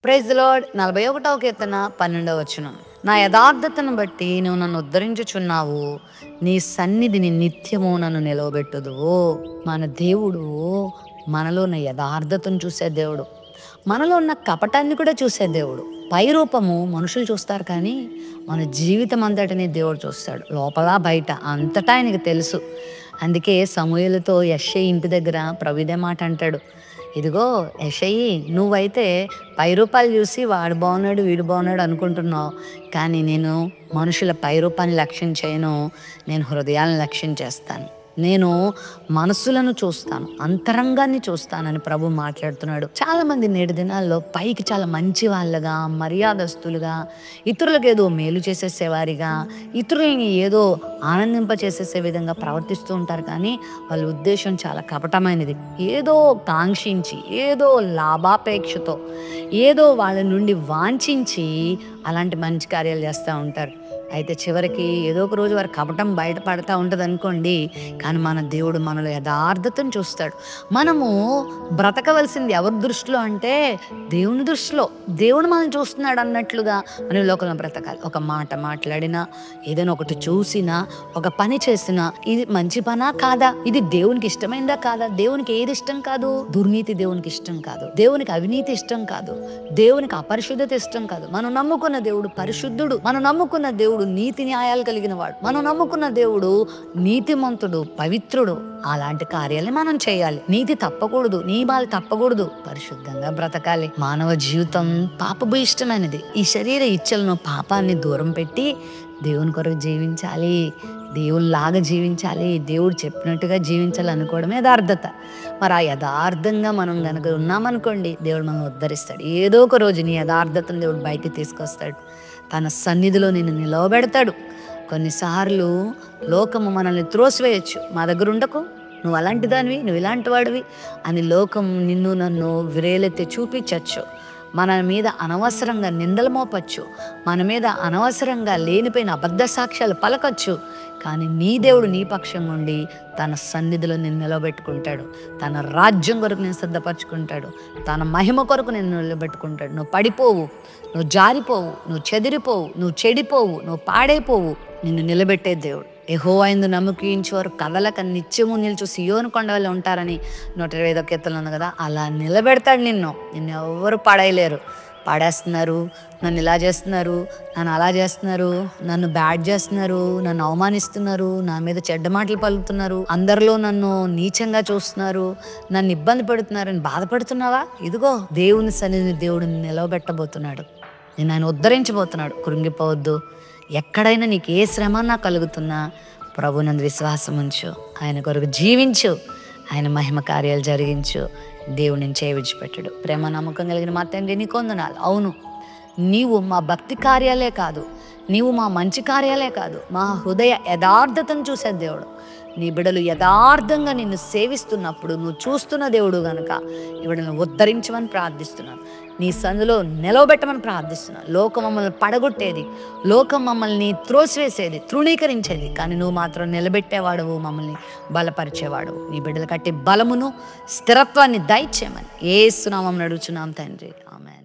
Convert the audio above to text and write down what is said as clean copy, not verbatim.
Praise the lord. 41వ కీర్తన 12వ వచనం. నా యథార్థతను బట్టి నువ్వు నన్ను ఉద్ధరించుచున్నావు, నీ సన్నిధిని నిత్యము నన్ను నిలవబెట్టుదువు. మన దేవుడు మనలో ఉన్న యథార్థతను చూసే దేవుడు, మనలో ఉన్న కపటాన్ని కూడా చూసే దేవుడు. పై రూపము మనుషులు చూస్తారు, కానీ మన జీవితం అంతటిని దేవుడు చూస్తాడు, లోపల బయట అంతటా ఆయనకి తెలుసు. అందుకే సమూయేలుతో యెషయి ఇంటి దగ్గర ప్రభు ఇదే మాట అంటాడు, ఇదిగో యెషయి, నువ్వైతే పై రూపాలు చూసి వాడు బాగున్నాడు వీడు బాగున్నాడు అనుకుంటున్నావు, కానీ నేను మనుషుల పై రూపాన్ని లక్ష్యం చేయను, నేను హృదయాలను లక్ష్యం చేస్తాను, నేను మనసులను చూస్తాను, అంతరంగాన్ని చూస్తానని ప్రభు మాట్లాడుతున్నాడు. చాలా మంది నేటి దినాల్లో పైకి చాలా మంచి వాళ్ళగా, మర్యాదస్తులుగా, ఇతరులకు ఏదో మేలు చేసేసేవారిగా, ఇతరులని ఏదో ఆనందింపచేసేసే విధంగా ప్రవర్తిస్తూ ఉంటారు, కానీ వాళ్ళ ఉద్దేశం చాలా కపటమైనది. ఏదో కాంక్షించి, ఏదో లాభాపేక్షతో, ఏదో వాళ్ళ నుండి వాంఛించి అలాంటి మంచి కార్యాలు చేస్తూ ఉంటారు. అయితే చివరికి ఏదో ఒక రోజు వారి కపటం బయటపడతా ఉంటుంది అనుకోండి, కానీ మన దేవుడు మనలో యథార్థతను చూస్తాడు. మనము బ్రతకవలసింది ఎవరి దృష్టిలో అంటే దేవుని దృష్టిలో. దేవుడు మనల్ని చూస్తున్నాడు అన్నట్లుగా మన లోకంలో బ్రతకాలి. ఒక మాట మాట్లాడినా, ఏదైనా ఒకటి చూసినా, ఒక పని చేసినా, ఇది మంచి పనా కాదా, ఇది దేవునికి ఇష్టమైందా కాదా. దేవునికి ఏది ఇష్టం కాదు? దుర్నీతి దేవునికి ఇష్టం కాదు, దేవునికి అవినీతి ఇష్టం కాదు, దేవునికి అపరిశుద్ధత ఇష్టం కాదు. మనం నమ్ముకున్న దేవుడు పరిశుద్ధుడు, మనం నమ్ముకున్న దేవుడు నీతి న్యాయాలు కలిగిన వాడు, మనం నమ్ముకున్న దేవుడు నీతిమంతుడు, పవిత్రుడు. అలాంటి కార్యాలని మనం చేయాలి. నీతి తప్పకూడదు, నియమాలు తప్పకూడదు, పరిశుద్ధంగా బ్రతకాలి. మానవ జీవితం పాపభూయిష్టమైనది. ఈ శరీర ఇచ్చలను, పాపాన్ని దూరం పెట్టి దేవుని కొరకు జీవించాలి, దేవునిలాగా జీవించాలి, దేవుడు చెప్పినట్టుగా జీవించాలి అనుకోవడమే యథార్థత. మరి ఆ యథార్థంగా మనం కనుక ఉన్నామనుకోండి, దేవుడు మనం ఉద్ధరిస్తాడు. ఏదో ఒక రోజు నీ యథార్థతను దేవుడు బయటికి తీసుకొస్తాడు, తన సన్నిధిలో నిన్ను నిలవబెడతాడు. కొన్నిసార్లు లోకము మనల్ని త్రోసివేయచ్చు, మా దగ్గర ఉండకు, నువ్వు అలాంటి దానివి, నువ్వు ఇలాంటి వాడివి అని లోకం నిన్ను నన్ను విరేలెత్తి చూపించచ్చు. మన మీద అనవసరంగా నిందలు మోపచ్చు, మన మీద అనవసరంగా లేనిపోయిన అబద్ధ సాక్ష్యాలు పలకచ్చు. కానీ నీ దేవుడు నీ పక్షంగా ఉండి తన సన్నిధిలో నిన్ను నిలబెట్టుకుంటాడు, తన రాజ్యం కొరకు నేను సిద్ధపరచుకుంటాడు, తన మహిమ కొరకు నేను నిలబెట్టుకుంటాడు. నువ్వు పడిపోవు, నువ్వు జారిపోవు, నువ్వు చెదిరిపోవు, నువ్వు చెడిపోవు, నువ్వు పాడైపోవు. నిన్ను నిలబెట్టే దేవుడు. యెహోవా యందు నమ్మకించేవారు కదలక నిత్యము నిలుచు సియోను కొండ వల్ల ఉంటారని 125వ కీర్తనలో ఉంది కదా. అలా నిలబెడతాడు నిన్ను ఎవరు పడేయలేరు. పాడేస్తున్నారు, నన్ను ఇలా చేస్తున్నారు, నన్ను అలా చేస్తున్నారు, నన్ను బ్యాడ్ చేస్తున్నారు, నన్ను అవమానిస్తున్నారు, నా మీద చెడ్డ మాటలు పలుకుతున్నారు, అందరిలో నన్ను నీచంగా చూస్తున్నారు, నన్ను ఇబ్బంది పెడుతున్నారని బాధపడుతున్నావా? ఇదిగో దేవుని సన్నిధిని దేవుడు నిలవబెట్టబోతున్నాడు, నేను ఆయన ఉద్ధరించబోతున్నాడు. కృంగిపోవద్దు. ఎక్కడైనా నీకు ఏ శ్రమ నాకు కలుగుతున్నా ప్రభునందు విశ్వాసం ఉంచు, ఆయన కొరకు జీవించు, ఆయన మహిమ కార్యాలు జరిగించు. దేవుడు నేను విడిచిపెట్టాడు. ప్రేమ నమ్మకం కలిగిన మా తండ్రి నీకు వందనాలు. అవును, నీవు మా భక్తి కార్యాలే కాదు, నీవు మా మంచి కార్యాలే కాదు, మా హృదయ యథార్థతను చూసే దేవుడు. నీ బిడ్డలు యథార్థంగా నిన్ను సేవిస్తున్నప్పుడు నువ్వు చూస్తున్న దేవుడు గనుక ఈ బిడ్డలను ఉద్ధరించమని ప్రార్థిస్తున్నాను, నీ సందులో నిలవబెట్టమని ప్రార్థిస్తున్నాను. లోకం మమ్మల్ని పడగొట్టేది, లోకం మమ్మల్ని త్రోసివేసేది, తృణీకరించేది, కానీ నువ్వు మాత్రం నిలబెట్టేవాడువు, మమ్మల్ని బలపరిచేవాడు. నీ బిడ్డలు కట్టి బలమును స్థిరత్వాన్ని దయచేయమని యేసు నామమున అడుగుచున్నాం తండ్రి, ఆమేన్.